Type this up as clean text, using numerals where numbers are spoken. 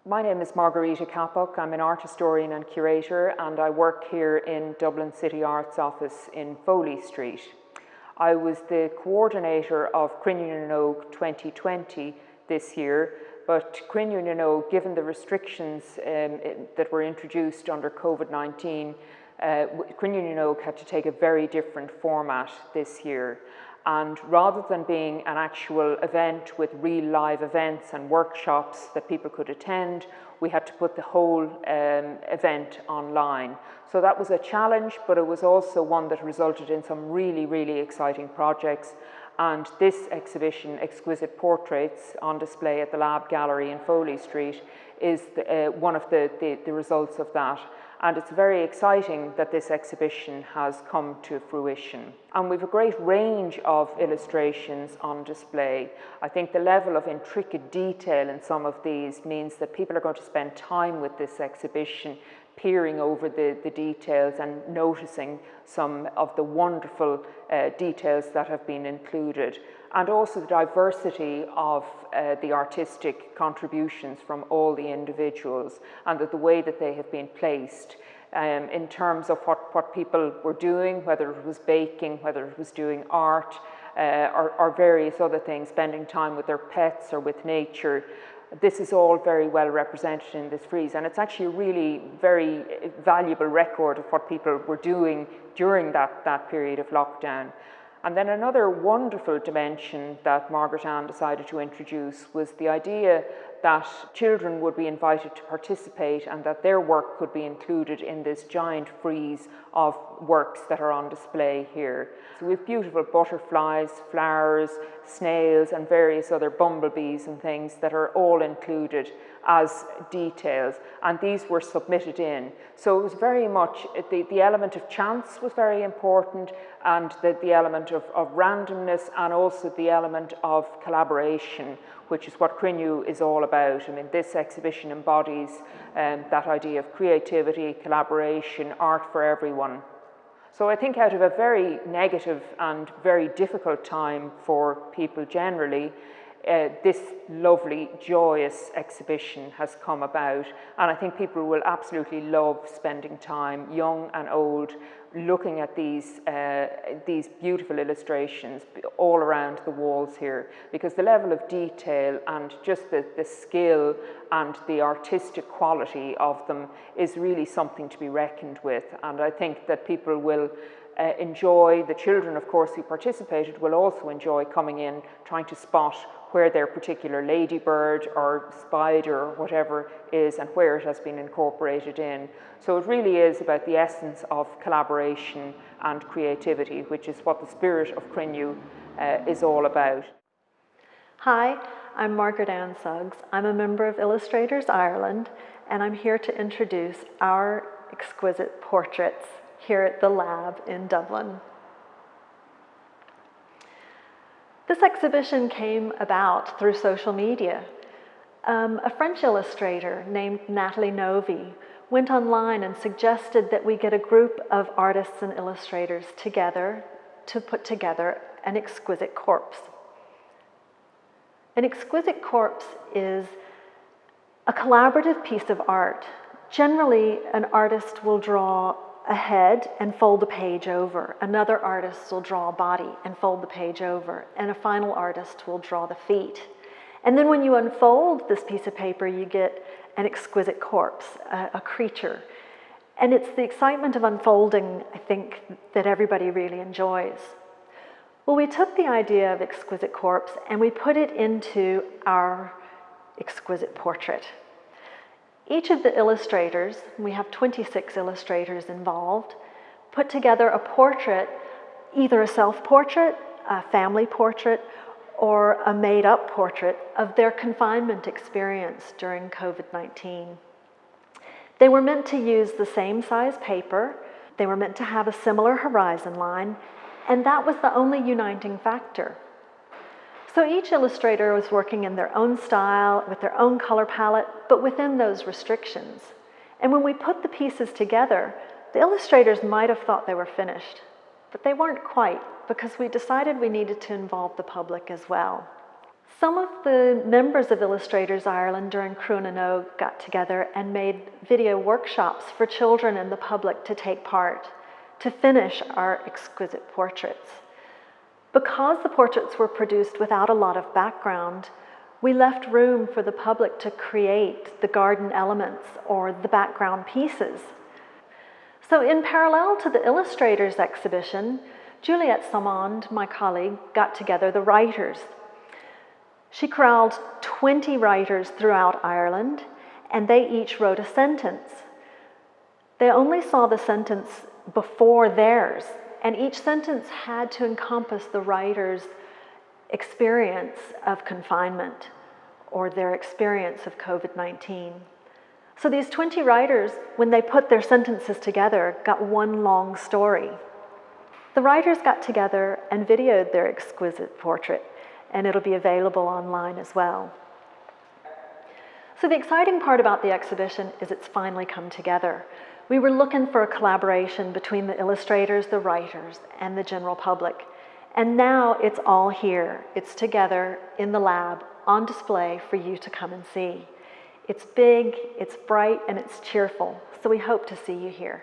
My name is Margarita Kapok. I'm an art historian and curator, and I work here in Dublin City Arts Office in Foley Street. I was the coordinator of Crinne Óg 2020 this year, but Crinne given the restrictions that were introduced under COVID-19, Crinne Óg had to take a very different format this year. And rather than being an actual event with real live events and workshops that people could attend, we had to put the whole event online. So that was a challenge, but it was also one that resulted in some really, really exciting projects. And this exhibition, Exquisite Portraits, on display at the Lab Gallery in Foley Street, is one of the results of that. And it's very exciting that this exhibition has come to fruition. And we have a great range of illustrations on display. I think the level of intricate detail in some of these means that people are going to spend time with this exhibition, peering over the details and noticing some of the wonderful details that have been included, and also the diversity of the artistic contributions from all the individuals, and the way that they have been placed in terms of what people were doing, whether it was baking, whether it was doing art, or various other things, spending time with their pets or with nature. This is all very well represented in this frieze, and it's actually a really very valuable record of what people were doing during that period of lockdown. And then another wonderful dimension that Margaret Ann decided to introduce was the idea that children would be invited to participate and that their work could be included in this giant frieze of works that are on display here. So we have beautiful butterflies, flowers, snails, and various other bumblebees and things that are all included as details, and these were submitted in. So it was very much, the element of chance was very important, and the element of randomness, and also the element of collaboration, which is what Crinne is all about. I mean, this exhibition embodies that idea of creativity, collaboration, art for everyone. So I think out of a very negative and very difficult time for people generally, this lovely, joyous exhibition has come about, and I think people will absolutely love spending time, young and old, looking at these beautiful illustrations all around the walls here, because the level of detail and just the skill and the artistic quality of them is really something to be reckoned with. And I think that people will enjoy, the children of course who participated will also enjoy coming in, trying to spot where their particular ladybird or spider or whatever is and where it has been incorporated in. So it really is about the essence of collaboration and creativity, which is what the spirit of Crinne is all about. Hi, I'm Margaret Ann Suggs. I'm a member of Illustrators Ireland, and I'm here to introduce our exquisite portraits here at the Lab in Dublin. This exhibition came about through social media. A French illustrator named Nathalie Novi went online and suggested that we get a group of artists and illustrators together to put together an exquisite corpse. An exquisite corpse is a collaborative piece of art. Generally, an artist will draw a head and fold the page over. Another artist will draw a body and fold the page over. And a final artist will draw the feet. And then when you unfold this piece of paper, you get an exquisite corpse, a creature. And it's the excitement of unfolding, I think, that everybody really enjoys. Well, we took the idea of exquisite corpse and we put it into our exquisite portrait. Each of the illustrators, we have 26 illustrators involved, put together a portrait, either a self-portrait, a family portrait, or a made-up portrait of their confinement experience during COVID-19. They were meant to use the same size paper, they were meant to have a similar horizon line, and that was the only uniting factor. So each illustrator was working in their own style, with their own color palette, but within those restrictions. And when we put the pieces together, the illustrators might have thought they were finished, but they weren't quite, because we decided we needed to involve the public as well. Some of the members of Illustrators Ireland during Cruan and Og got together and made video workshops for children and the public to take part, to finish our exquisite portraits. Because the portraits were produced without a lot of background, we left room for the public to create the garden elements or the background pieces. So in parallel to the Illustrators exhibition, Juliette Salmond, my colleague, got together the writers. She corralled 20 writers throughout Ireland, and they each wrote a sentence. They only saw the sentence before theirs, and each sentence had to encompass the writer's experience of confinement or their experience of COVID-19. So these 20 writers, when they put their sentences together, got one long story. The writers got together and videoed their exquisite portrait, and it'll be available online as well. So the exciting part about the exhibition is it's finally come together. We were looking for a collaboration between the illustrators, the writers, and the general public. And now it's all here. It's together in the lab, on display for you to come and see. It's big, it's bright, and it's cheerful. So we hope to see you here.